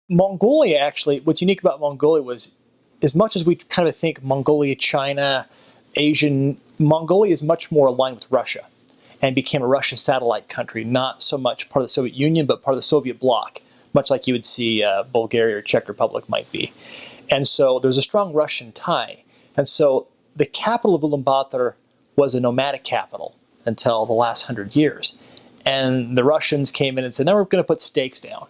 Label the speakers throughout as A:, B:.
A: Mongolia, actually, what's unique about Mongolia was, as much as we kind of think Mongolia, China, Asian, Mongolia is much more aligned with Russia and became a Russian satellite country, not so much part of the Soviet Union, but part of the Soviet bloc, much like you would see Bulgaria or Czech Republic might be. And so there's a strong Russian tie. And so the capital of Ulaanbaatar was a nomadic capital until the last 100 years. And the Russians came in and said, now we're going to put stakes down.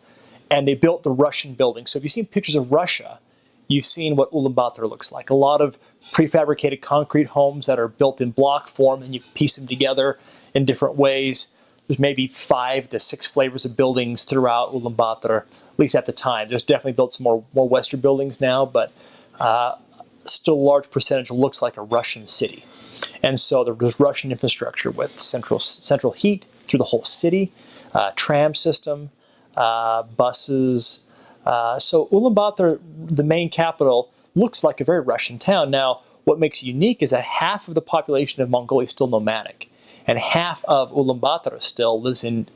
A: And they built the Russian building. So if you've seen pictures of Russia, you've seen what Ulaanbaatar looks like. A lot of prefabricated concrete homes that are built in block form, and you piece them together in different ways. There's maybe 5 to 6 flavors of buildings throughout Ulaanbaatar, at least at the time. There's definitely built some more Western buildings now, but still a large percentage looks like a Russian city. And so there's Russian infrastructure with central heat through the whole city, tram system, buses. So Ulaanbaatar, the main capital, looks like a very Russian town. Now, what makes it unique is that half of the population of Mongolia is still nomadic, and half of Ulaanbaatar still lives in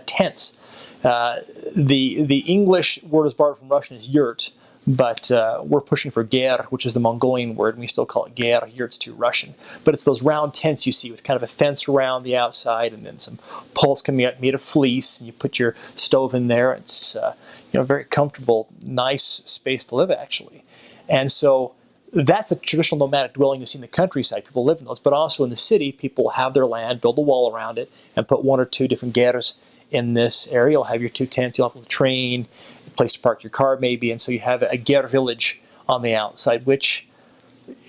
A: tents. The English word is borrowed from Russian is yurt, but we're pushing for ger, which is the Mongolian word, and we still call it ger. Yurt's too Russian. But it's those round tents you see with kind of a fence around the outside and then some poles coming out made of fleece, and you put your stove in there. It's very comfortable, nice space to live, actually. And so that's a traditional nomadic dwelling you see in the countryside. People live in those, but also in the city, people have their land, build a wall around it, and put 1 or 2 different gers in this area. You'll have your 2 tents, you'll have a train, a place to park your car maybe, and so you have a ger village on the outside, which,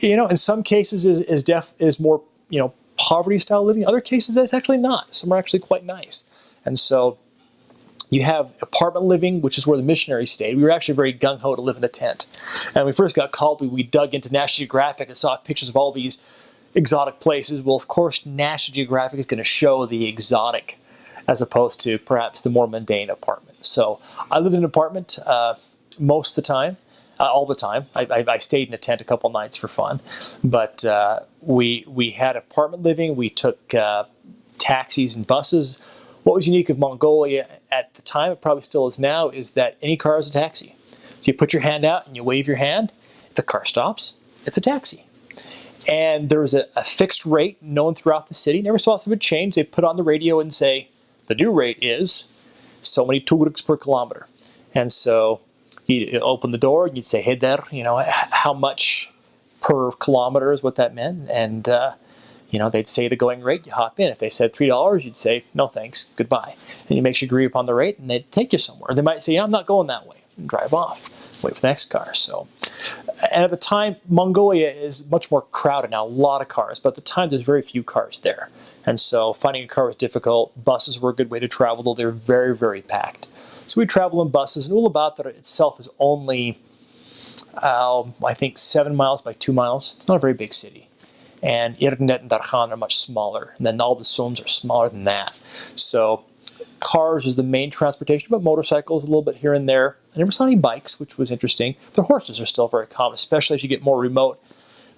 A: in some cases is more, poverty-style living. Other cases, it's actually not. Some are actually quite nice. And so you have apartment living, which is where the missionaries stayed. We were actually very gung-ho to live in a tent. And when we first got called, we dug into National Geographic and saw pictures of all these exotic places. Well, of course, National Geographic is going to show the exotic as opposed to perhaps the more mundane apartment. So I lived in an apartment most of the time, all the time. I stayed in a tent a couple nights for fun. But we had apartment living. We took taxis and buses. What was unique of Mongolia at the time, it probably still is now, is that any car is a taxi. So you put your hand out and you wave your hand. If the car stops, it's a taxi. And there was a fixed rate known throughout the city. Never saw some change. They put on the radio and say, the new rate is so many tuguruks per kilometer. And so you'd open the door and you'd say, hey there, how much per kilometer is what that meant. And they'd say the going rate, you hop in. If they said $3, you'd say, no thanks, goodbye. And you make sure you agree upon the rate, and they'd take you somewhere. They might say, I'm not going that way, and drive off, wait for the next car. So, and at the time, Mongolia is much more crowded now, a lot of cars, but at the time there's very few cars there. And so finding a car was difficult. Buses were a good way to travel, though they were very, very packed. So we travel in buses, and Ulaanbaatar itself is only, I think, 7 miles by 2 miles. It's not a very big city. And Irnet and Darkhan are much smaller, and then all the Sums are smaller than that. So cars is the main transportation, but motorcycles a little bit here and there. I never saw any bikes, which was interesting. The horses are still very common, especially as you get more remote.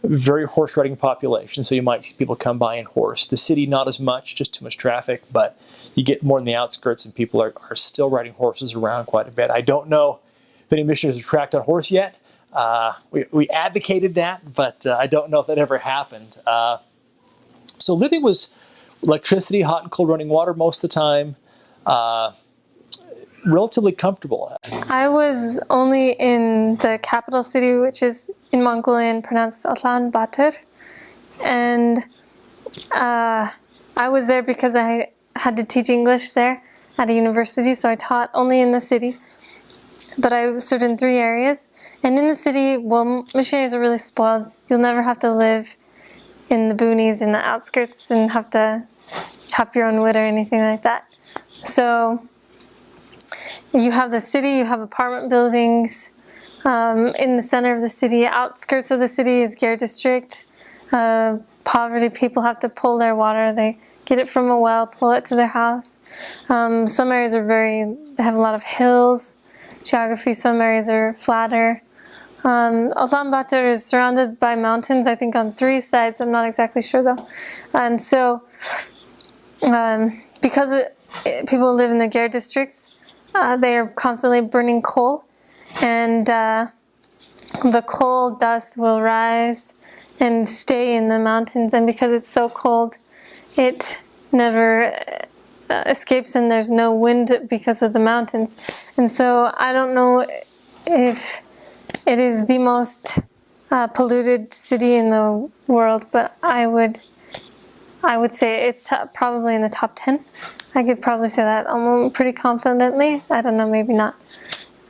A: Very horse riding population, so you might see people come by in horse. The city, not as much, just too much traffic, but you get more in the outskirts, and people are still riding horses around quite a bit. I don't know if any missionaries have tracked on horse yet. We advocated that, but I don't know if that ever happened. So living was electricity, hot and cold running water most of the time, relatively comfortable.
B: I was only in the capital city, which is in Mongolian pronounced Ulaanbaatar, and I was there because I had to teach English there at a university, so I taught only in the city. But I served in 3 areas. And in the city, well, missionaries are really spoiled. You'll never have to live in the boonies, in the outskirts, and have to chop your own wood or anything like that. So you have the city, you have apartment buildings. In the center of the city, outskirts of the city is Ger district. Poverty, people have to pull their water. They get it from a well, pull it to their house. Some areas they have a lot of hills. Geography, some areas are flatter. Ulaanbaatar is surrounded by mountains, I think on 3 sides, I'm not exactly sure though. And so, because people live in the Ger districts, they are constantly burning coal, and the coal dust will rise and stay in the mountains, and because it's so cold, it never escapes, and there's no wind because of the mountains. And so I don't know if it is the most polluted city in the world, but I would say it's probably in the top 10. I could probably say that pretty confidently. I don't know, maybe not.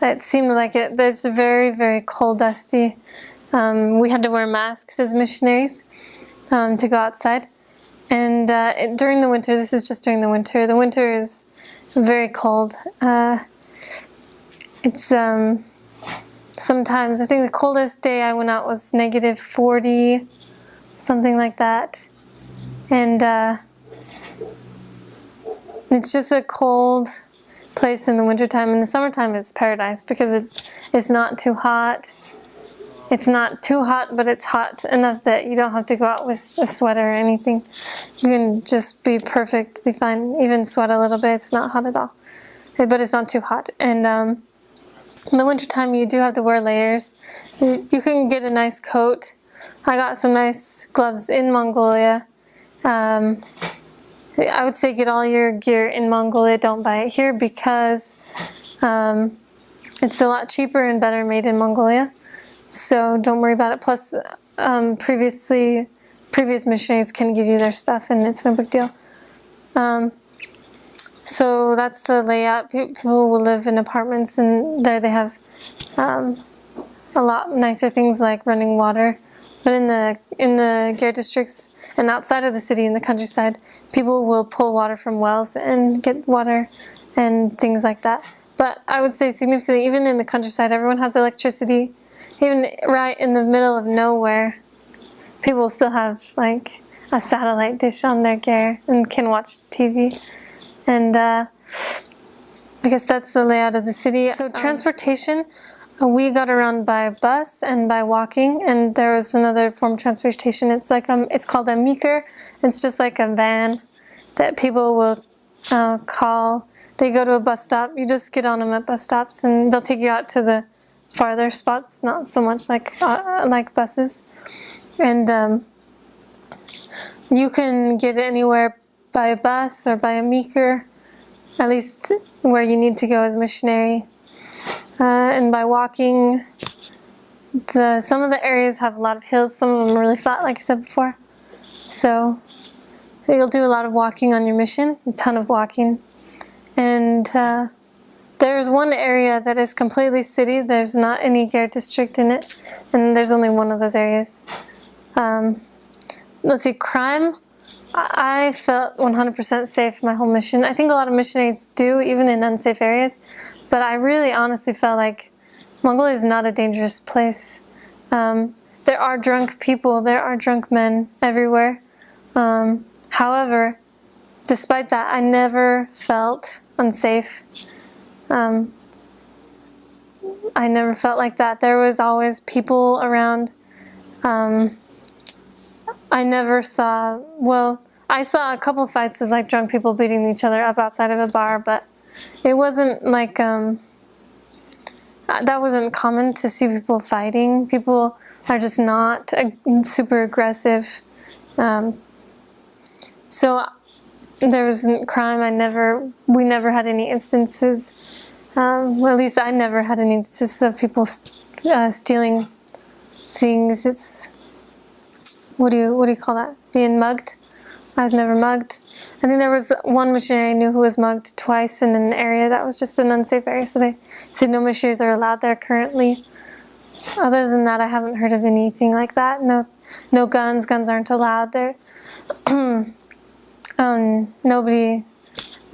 B: It seemed like it. There's very, very cold, dusty. We had to wear masks as missionaries to go outside. And during the winter, this is just during the winter. The winter is very cold. It's sometimes, I think the coldest day I went out was negative 40, something like that. And it's just a cold place in the wintertime. In the summertime, it's paradise because it's not too hot. It's not too hot, but it's hot enough that you don't have to go out with a sweater or anything. You can just be perfectly fine, even sweat a little bit. It's not hot at all, but it's not too hot. And in the wintertime, you do have to wear layers. You can get a nice coat. I got some nice gloves in Mongolia. I would say get all your gear in Mongolia, don't buy it here, because it's a lot cheaper and better made in Mongolia. So don't worry about it. Plus, previous missionaries can give you their stuff, and it's no big deal. So that's the layout. People will live in apartments, and there they have a lot nicer things like running water. But in the Gare districts and outside of the city in the countryside, people will pull water from wells and get water and things like that. But I would say significantly, even in the countryside, everyone has electricity. Even right in the middle of nowhere, people still have like a satellite dish on their gear and can watch TV. And I guess that's the layout of the city. So transportation, we got around by bus and by walking, and there was another form of transportation. It's like it's called a meeker. It's just like a van that people will call. They go to a bus stop. You just get on them at bus stops, and they'll take you out to the farther spots. Not so much like buses. And you can get anywhere by a bus or by a meeker, at least where you need to go as a missionary. And by walking, some of the areas have a lot of hills, some of them are really flat, like I said before. So you'll do a lot of walking on your mission, a ton of walking. And there's one area that is completely city. There's not any Gare district in it, and there's only one of those areas. Let's see, crime. I felt 100% safe my whole mission. I think a lot of missionaries do, even in unsafe areas. But I really honestly felt like Mongolia is not a dangerous place. There are drunk people, there are drunk men everywhere. However, despite that, I never felt unsafe. I never felt like that. There was always people around. I never saw, I saw a couple fights of like drunk people beating each other up outside of a bar, but it wasn't like, that wasn't common to see people fighting. People are just not super aggressive. So there wasn't crime. We never had any instances, well, at least I never had any instances of people stealing things. It's, what do you call that? Being mugged? I was never mugged. I think there was one missionary I knew who was mugged twice in an area that was just an unsafe area, so they said no missionaries are allowed there currently. Other than that, I haven't heard of anything like that. No guns. Guns aren't allowed there. Nobody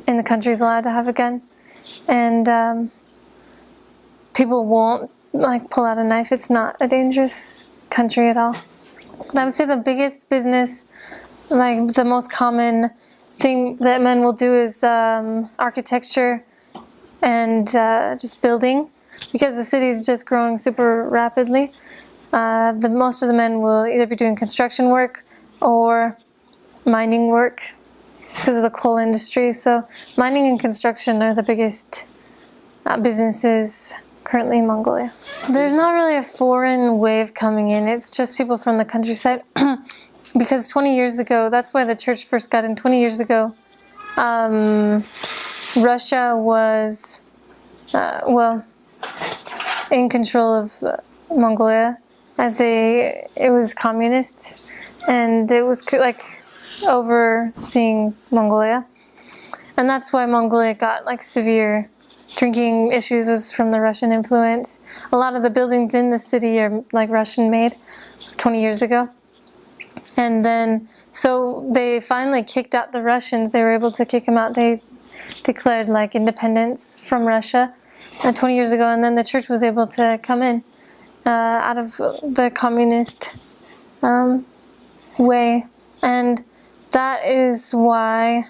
B: in the country is allowed to have a gun, and people won't like pull out a knife. It's not a dangerous country at all. But I would say the biggest business, like the most common thing that men will do is architecture and just building, because the city is just growing super rapidly. Most of the men will either be doing construction work or mining work because of the coal industry. So mining and construction are the biggest businesses currently in Mongolia. There's not really a foreign wave coming in. It's just people from the countryside. Because 20 years ago, that's why the church first got in. 20 years ago, Russia was, in control of Mongolia it was communist, and it was like overseeing Mongolia. And that's why Mongolia got like severe drinking issues was from the Russian influence. A lot of the buildings in the city are like Russian made 20 years ago. And then, so they finally kicked out the Russians. They were able to kick them out. They declared like independence from Russia 20 years ago. And then the church was able to come in out of the communist way. And that is why,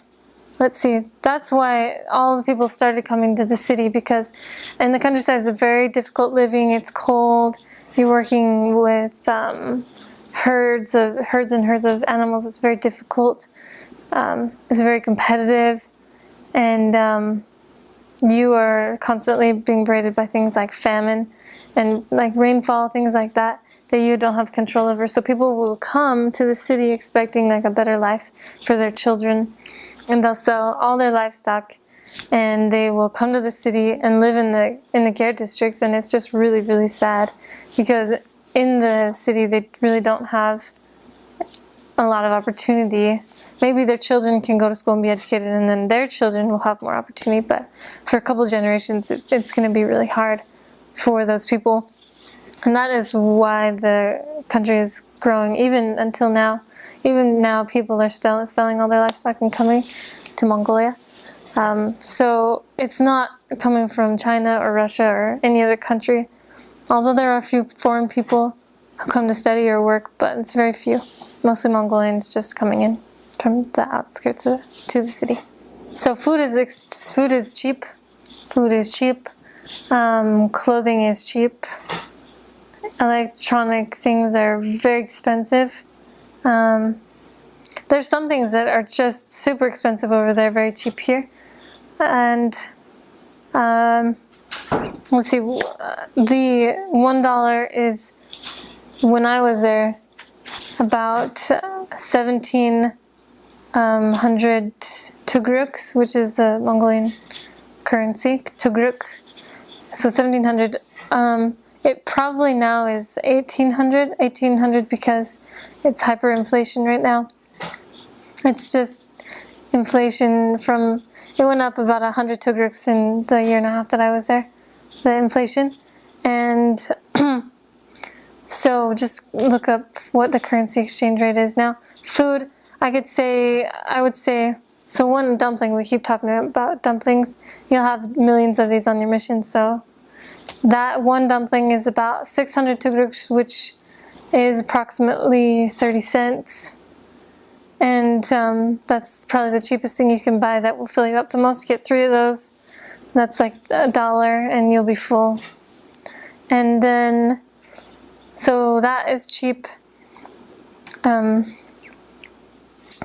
B: that's why all the people started coming to the city, because in the countryside it's very difficult living. It's cold. You're working with herds and herds of animals. It's very difficult. It's very competitive, and you are constantly being braided by things like famine and like rainfall, things like that you don't have control over. So people will come to the city expecting like a better life for their children, and they'll sell all their livestock, and they will come to the city and live in the Ger districts. And it's just really, really sad, because in the city they really don't have a lot of opportunity. Maybe their children can go to school and be educated, and then their children will have more opportunity, but for a couple of generations it's going to be really hard for those people. And that is why the country is growing even until now. Even now people are still selling all their livestock and coming to Mongolia. So it's not coming from China or Russia or any other country. Although there are a few foreign people who come to study or work, but it's very few. Mostly Mongolians just coming in from the outskirts to the city. So food is cheap. Food is cheap. Clothing is cheap. Electronic things are very expensive. There's some things that are just super expensive over there, very cheap here. And let's see, the $1 is, when I was there, about 1,700 tugruks, which is the Mongolian currency, tugruk. So 1,700. It probably now is 1,800 because it's hyperinflation right now. It's just inflation it went up about 100 tugruks in the year and a half that I was there, the inflation. And so just look up what the currency exchange rate is now. Food, I would say, so one dumpling, we keep talking about dumplings, you'll have millions of these on your mission, so that one dumpling is about 600 tugruks, which is approximately 30 cents. And that's probably the cheapest thing you can buy that will fill you up the most. You get 3 of those, that's like $1, and you'll be full. And then, so that is cheap.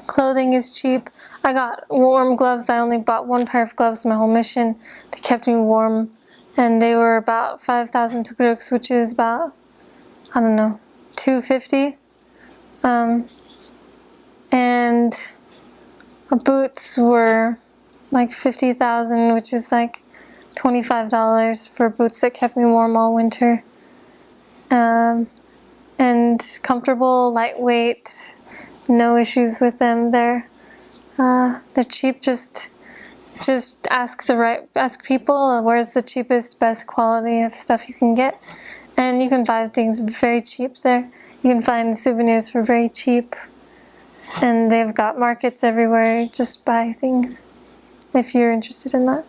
B: Clothing is cheap. I got warm gloves. I only bought 1 pair of gloves my whole mission. They kept me warm. And they were about 5,000 tugruks, which is about, I don't know, $250. And boots were like 50,000, which is like $25 for boots that kept me warm all winter. And comfortable, lightweight, no issues with them. They're cheap. Just ask people where's the cheapest, best quality of stuff you can get, and you can buy things very cheap there. You can find souvenirs for very cheap, and they've got markets everywhere. Just buy things if you're interested in that.